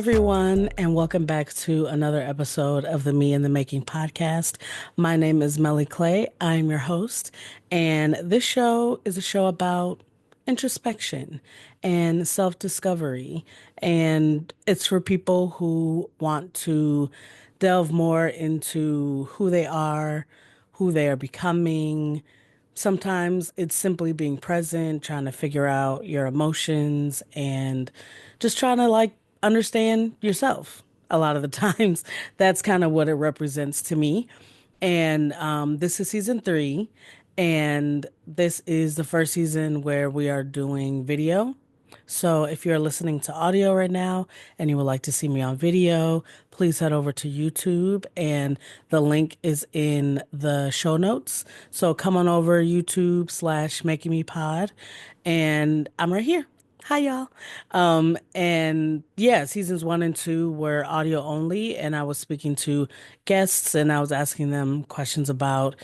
everyone, and welcome back to another episode of the Me in the Making podcast. My name is Melly Clay. I'm your host, and this show is a show about introspection and self discovery. And it's for people who want to delve more into who they are becoming. Sometimes it's simply being present, trying to figure out your emotions and just trying to understand yourself. A lot of the times, that's kind of what it represents to me. And this is season three, and this is the first season where we are doing video. So if you're listening to audio right now and you would like to see me on video, please head over to YouTube and the link is in the show notes. So come on over YouTube/ making me pod and I'm right here. Hi y'all. And yeah, seasons one and two were audio only, and I was speaking to guests and I was asking them questions about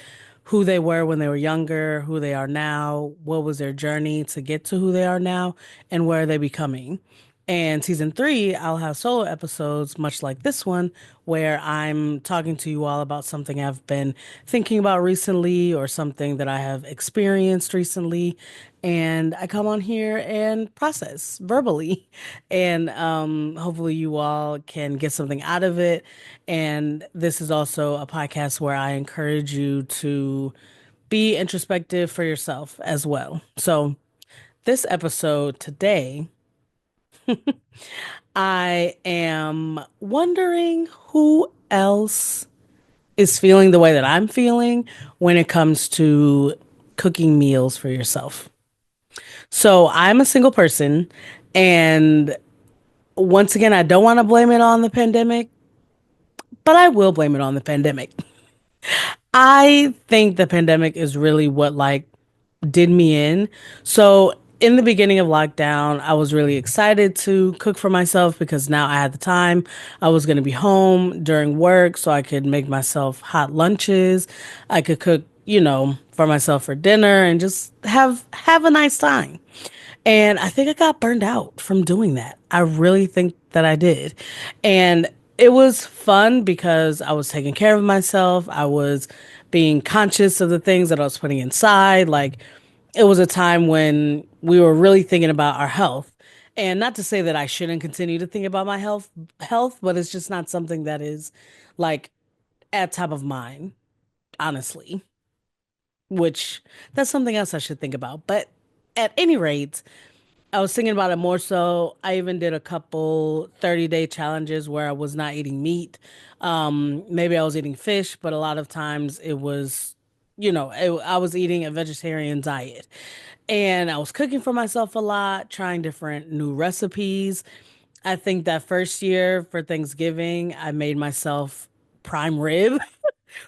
who they were when they were younger, who they are now, what was their journey to get to who they are now, and where are they becoming. And season three, I'll have solo episodes, much like this one, where I'm talking to you all about something I've been thinking about recently or something that I have experienced recently. And I come on here and process verbally. And hopefully, you all can get something out of it. And this is also a podcast where I encourage you to be introspective for yourself as well. So, this episode today, I am wondering who else is feeling the way that I'm feeling when it comes to cooking meals for yourself. So I'm a single person, and once again, I don't want to blame it on the pandemic, but I will blame it on the pandemic. I think the pandemic is really what did me in. So in the beginning of lockdown, I was really excited to cook for myself because now I had the time. I was going to be home during work so I could make myself hot lunches. I could cook, for myself for dinner and just have a nice time. And I think I got burned out from doing that. I really think that I did. And it was fun because I was taking care of myself. I was being conscious of the things that I was putting inside. Like it was a time when we were really thinking about our health. And not to say that I shouldn't continue to think about my health, but it's just not something that is like at top of mind, honestly, which that's something else I should think about. But at any rate, I was thinking about it more so. I even did a couple 30-day challenges where I was not eating meat. Maybe I was eating fish, but a lot of times it was, I was eating a vegetarian diet. And I was cooking for myself a lot, trying different new recipes. I think that first year for Thanksgiving, I made myself prime rib,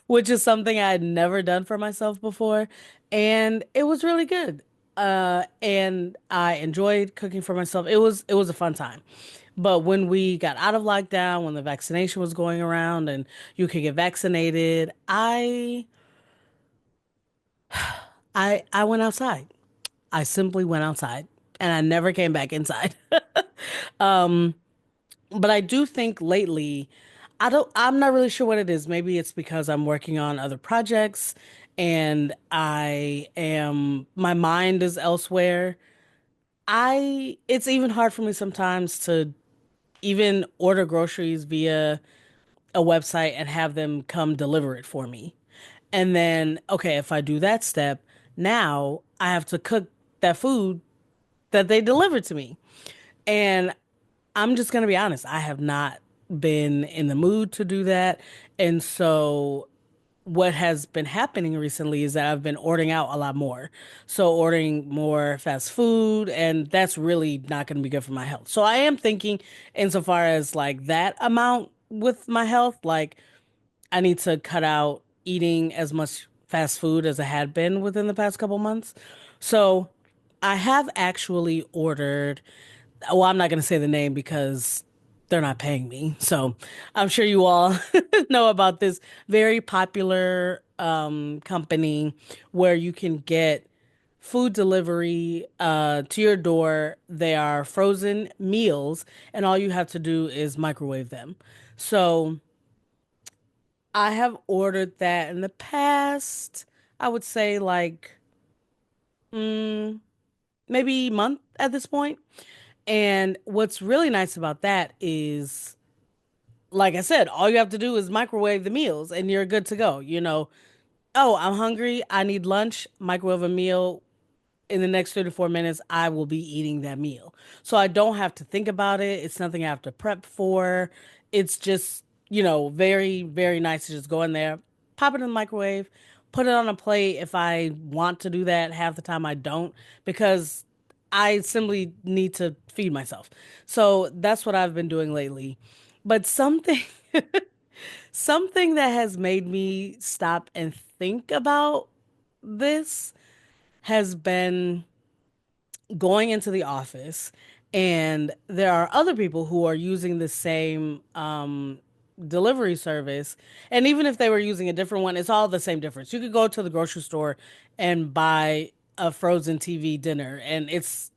which is something I had never done for myself before, and it was really good. And I enjoyed cooking for myself. It was a fun time. But when we got out of lockdown, when the vaccination was going around and you could get vaccinated, I went outside. I simply went outside and I never came back inside. But I do think lately, I'm not really sure what it is. Maybe it's because I'm working on other projects and my mind is elsewhere. It's even hard for me sometimes to even order groceries via a website and have them come deliver it for me. And then, okay, if I do that step, now I have to cook that food that they delivered to me. And I'm just going to be honest, I have not been in the mood to do that. And so what has been happening recently is that I've been ordering out a lot more. So ordering more fast food, and that's really not going to be good for my health. So I am thinking insofar as like that amount with my health, like I need to cut out eating as much fast food as I had been within the past couple months. So I have actually ordered, well, I'm not going to say the name because they're not paying me. So I'm sure you all know about this very popular company where you can get food delivery to your door. They are frozen meals, and all you have to do is microwave them. So I have ordered that in the past. I would say like maybe month at this point. And what's really nice about that is, like I said, all you have to do is microwave the meals and you're good to go. Oh, I'm hungry. I need lunch. Microwave a meal. In the next 3 to 4 minutes, I will be eating that meal. So I don't have to think about it. It's nothing I have to prep for. It's just, very, very nice to just go in there, pop it in the microwave, put it on a plate if I want to do that. Half the time I don't because I simply need to feed myself. So that's what I've been doing lately. But something that has made me stop and think about this has been going into the office, and there are other people who are using the same delivery service. And even if they were using a different one, it's all the same difference. You could go to the grocery store and buy a frozen TV dinner, and it's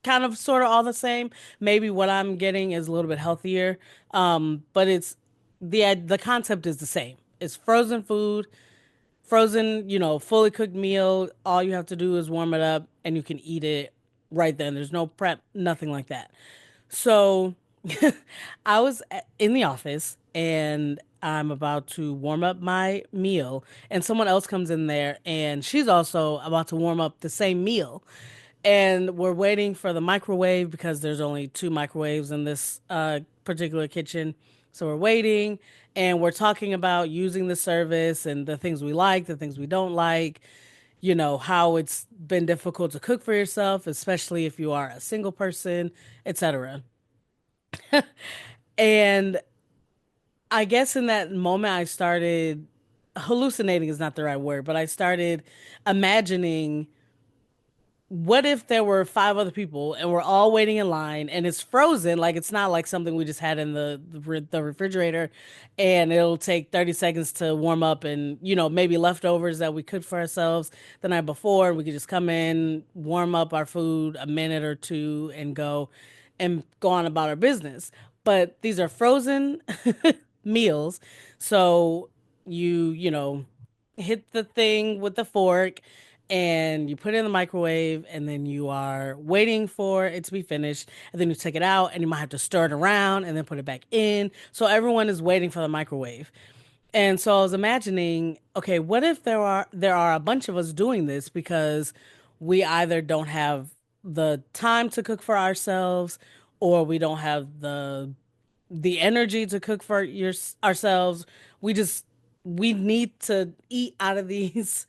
kind of sort of all the same. Maybe what I'm getting is a little bit healthier, but it's the concept is the same. It's frozen food, frozen, fully cooked meal. All you have to do is warm it up and you can eat it right then. There's no prep, nothing like that. So I was in the office and I'm about to warm up my meal, and someone else comes in there and she's also about to warm up the same meal. And we're waiting for the microwave because there's only two microwaves in this particular kitchen. So we're waiting and we're talking about using the service and the things we like, the things we don't like, how it's been difficult to cook for yourself, especially if you are a single person, etc. And I guess in that moment, I started hallucinating is not the right word, but I started imagining, what if there were five other people and we're all waiting in line and it's frozen? Like it's not like something we just had in the refrigerator and it'll take 30 seconds to warm up, and maybe leftovers that we cooked for ourselves the night before. We could just come in, warm up our food a minute or two and go on about our business. But these are frozen meals. So you hit the thing with the fork and you put it in the microwave, and then you are waiting for it to be finished, and then you take it out and you might have to stir it around and then put it back in, so everyone is waiting for the microwave. And so I was imagining, okay, what if there are a bunch of us doing this because we either don't have the time to cook for ourselves, or we don't have the energy to cook for ourselves. We need to eat out of these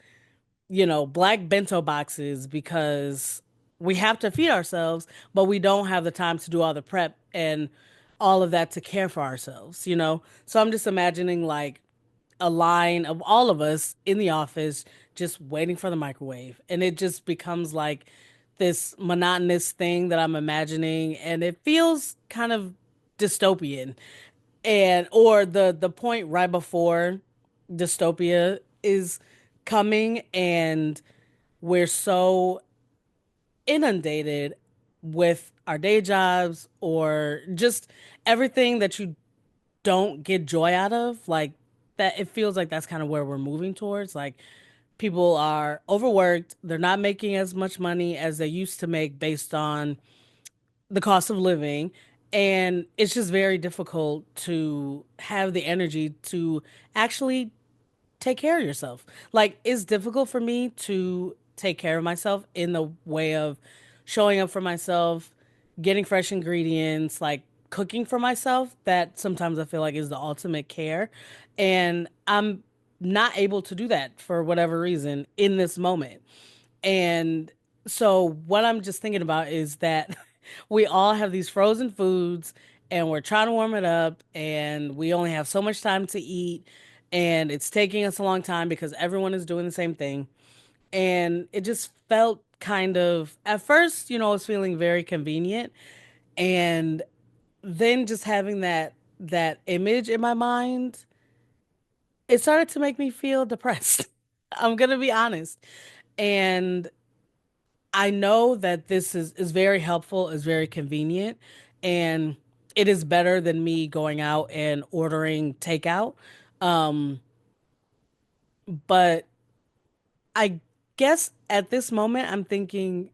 black bento boxes because we have to feed ourselves, but we don't have the time to do all the prep and all of that to care for ourselves. So I'm just imagining like a line of all of us in the office just waiting for the microwave. And it just becomes like this monotonous thing that I'm imagining, and it feels kind of dystopian. And or the point right before dystopia is coming, and we're so inundated with our day jobs or just everything that you don't get joy out of, like that. It feels like that's kind of where we're moving towards. Like people are overworked, they're not making as much money as they used to make based on the cost of living, and it's just very difficult to have the energy to actually take care of yourself. Like it's difficult for me to take care of myself in the way of showing up for myself, getting fresh ingredients, like cooking for myself. That sometimes I feel like is the ultimate care. And I'm not able to do that for whatever reason in this moment. And so what I'm just thinking about is that we all have these frozen foods and we're trying to warm it up and we only have so much time to eat, and it's taking us a long time because everyone is doing the same thing. And it just felt kind of, at first, I was feeling very convenient, and then just having that image in my mind, it started to make me feel depressed. I'm gonna be honest. And I know that this is very helpful, is very convenient, and it is better than me going out and ordering takeout. Um, but I guess at this moment I'm thinking,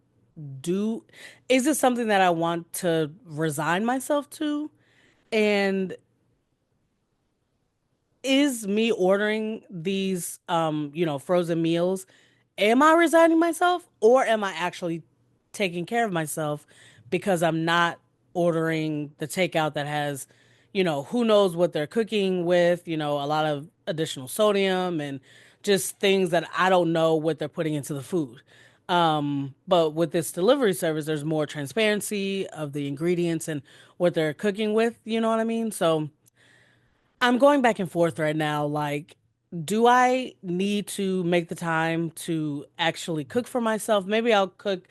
do is this something that I want to resign myself to? And is me ordering these frozen meals, am I resigning myself or am I actually taking care of myself because I'm not ordering the takeout that has, who knows what they're cooking with, a lot of additional sodium and just things that I don't know what they're putting into the food. But with this delivery service, there's more transparency of the ingredients and what they're cooking with, you know what I mean? So I'm going back and forth right now. Like, do I need to make the time to actually cook for myself? Maybe I'll cook,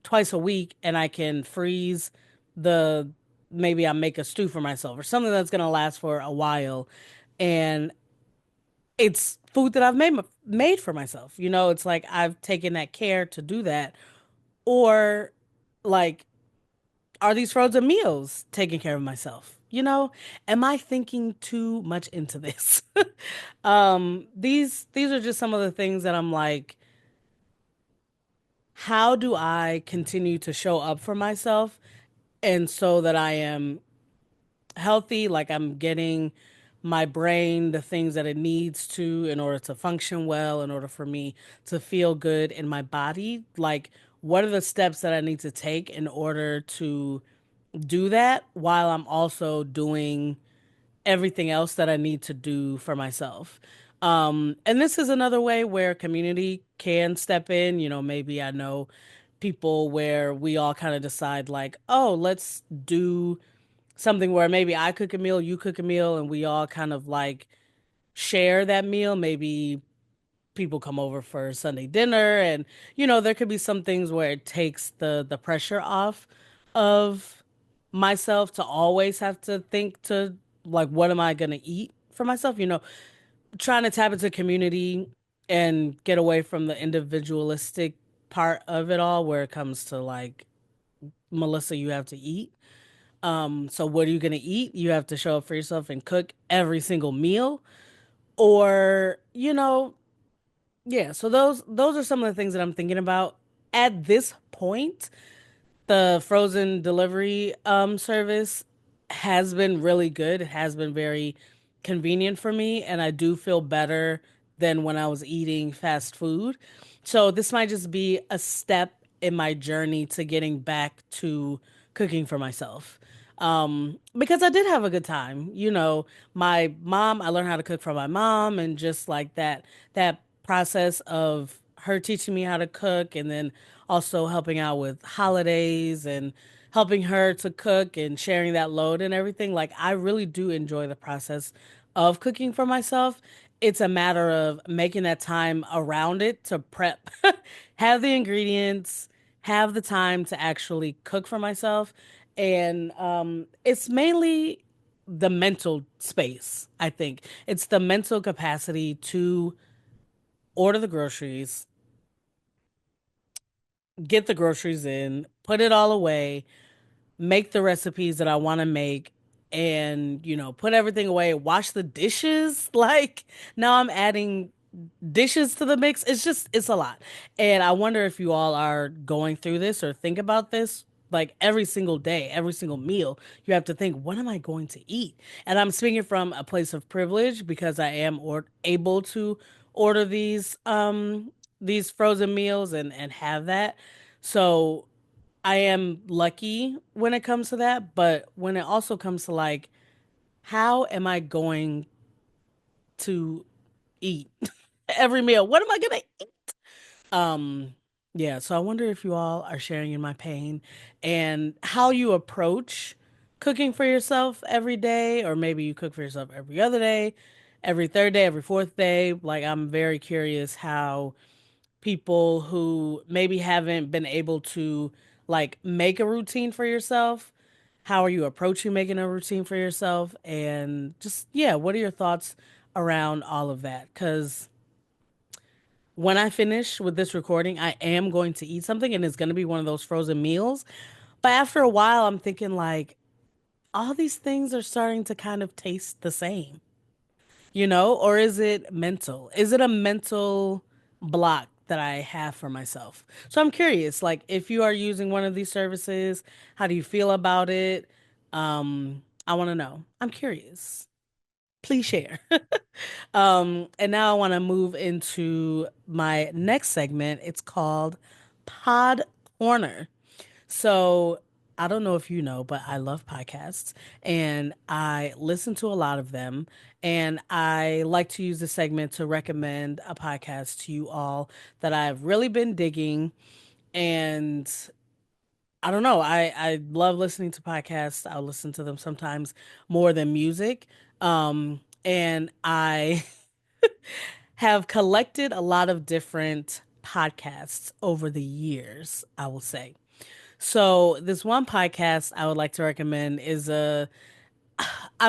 twice a week and I can freeze the, maybe I make a stew for myself or something that's going to last for a while. And it's food that I've made for myself. It's like I've taken that care to do that. Or like, are these frozen meals taking care of myself? Am I thinking too much into this? These are just some of the things that I'm like, how do I continue to show up for myself and so that I am healthy, like I'm getting my brain the things that it needs to in order to function well, in order for me to feel good in my body? Like, what are the steps that I need to take in order to do that while I'm also doing everything else that I need to do for myself? And this is another way where community can step in. Maybe I know people where we all kind of decide, like, oh, let's do something where maybe I cook a meal, you cook a meal, and we all kind of like share that meal. Maybe people come over for Sunday dinner, and there could be some things where it takes the pressure off of myself to always have to think to, like, what am I gonna eat for myself? Trying to tap into community and get away from the individualistic part of it all where it comes to, like, Melissa, you have to eat. So what are you gonna eat? You have to show up for yourself and cook every single meal. Or, yeah, so those are some of the things that I'm thinking about at this point. The frozen delivery service has been really good. It has been very convenient for me, and I do feel better than when I was eating fast food. So this might just be a step in my journey to getting back to cooking for myself. Because I did have a good time. My mom, I learned how to cook from my mom, and just like that process of her teaching me how to cook and then also helping out with holidays and helping her to cook and sharing that load and everything. Like, I really do enjoy the process of cooking for myself. It's a matter of making that time around it to prep, have the ingredients, have the time to actually cook for myself. And it's mainly the mental space, I think. It's the mental capacity to order the groceries, get the groceries in, put it all away, make the recipes that I want to make, and put everything away, wash the dishes. Like, now I'm adding dishes to the mix. It's a lot. And I wonder if you all are going through this or think about this. Like, every single day, every single meal, you have to think, what am I going to eat? And I'm speaking from a place of privilege because I am able to order these frozen meals and have that. So I am lucky when it comes to that, but when it also comes to, like, how am I going to eat every meal? What am I gonna eat? Um, yeah, so I wonder if you all are sharing in my pain and how you approach cooking for yourself every day, or maybe you cook for yourself every other day, every third day, every fourth day. Like, I'm very curious how people who maybe haven't been able to, like, make a routine for yourself, how are you approaching making a routine for yourself? And just, yeah, what are your thoughts around all of that? Because when I finish with this recording, I am going to eat something and it's going to be one of those frozen meals. But after a while, I'm thinking like all these things are starting to kind of taste the same, or is it mental? Is it a mental block that I have for myself? So I'm curious, like if you are using one of these services, how do you feel about it? I want to know. I'm curious. Please share. And now I want to move into my next segment. It's called Pod Corner. So I don't know if you know, but I love podcasts and I listen to a lot of them. And I like to use this segment to recommend a podcast to you all that I've really been digging. And I don't know, I love listening to podcasts. I'll listen to them sometimes more than music. And I have collected a lot of different podcasts over the years, I will say. So, this one podcast I would like to recommend is I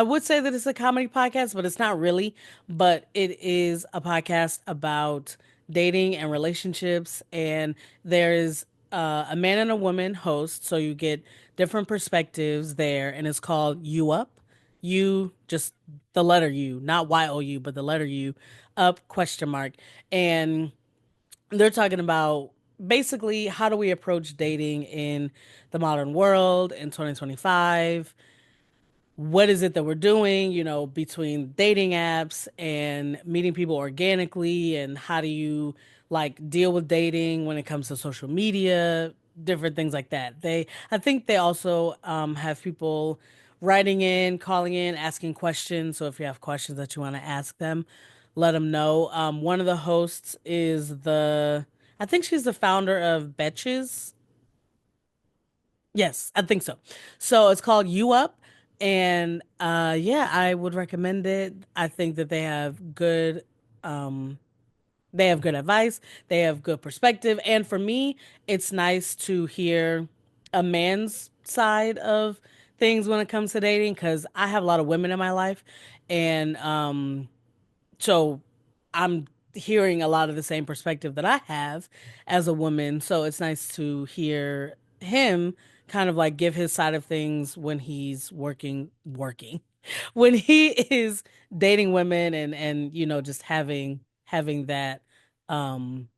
would say that it's a comedy podcast, but it's not really. But it is a podcast about dating and relationships. And there is a man and a woman host. So you get different perspectives there. And it's called You Up. You, just the letter U, not YOU, but the letter U, up question mark. And they're talking about basically how do we approach dating in the modern world in 2025, what is it that we're doing, between dating apps and meeting people organically, and how do you like deal with dating when it comes to social media, different things like that. I think they also have people writing in, calling in, asking questions. So if you have questions that you want to ask them, let them know. One of the hosts is I think she's the founder of Betches. Yes, I think so. So it's called You Up. And yeah, I would recommend it. I think that um they have good advice, they have good perspective, and for me, it's nice to hear a man's side of things when it comes to dating because I have a lot of women in my life, and so I'm hearing a lot of the same perspective that I have as a woman. So it's nice to hear him kind of like give his side of things when he's working, when he is dating women and just having that um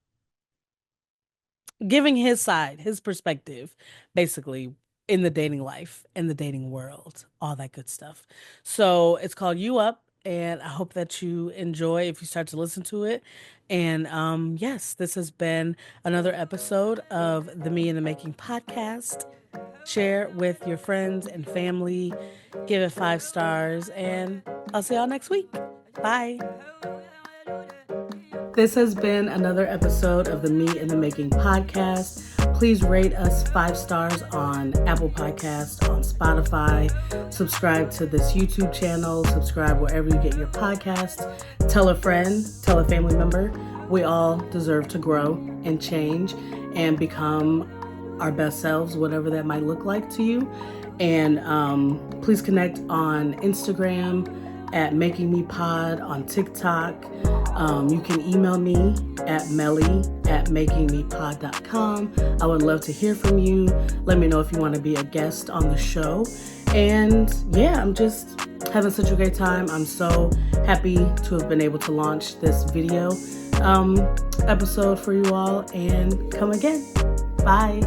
giving his side, his perspective, basically in the dating life, in the dating world, all that good stuff. So it's called You Up, and I hope that you enjoy if you start to listen to it. And yes, this has been another episode of the Me in the Making podcast. Share with your friends and family, give it 5 stars, and I'll see y'all next week. Bye. This has been another episode of the Me in the Making podcast. Please rate us 5 stars on Apple Podcasts, on Spotify. Subscribe to this YouTube channel. Subscribe wherever you get your podcasts. Tell a friend, tell a family member. We all deserve to grow and change and become our best selves, whatever that might look like to you. And please connect on Instagram at Making Me Pod, on TikTok. You can email me at meli@makingmepod.com. I would love to hear from you. Let me know if you want to be a guest on the show. And yeah, I'm just having such a great time. I'm so happy to have been able to launch this video episode for you all, and come again. Bye.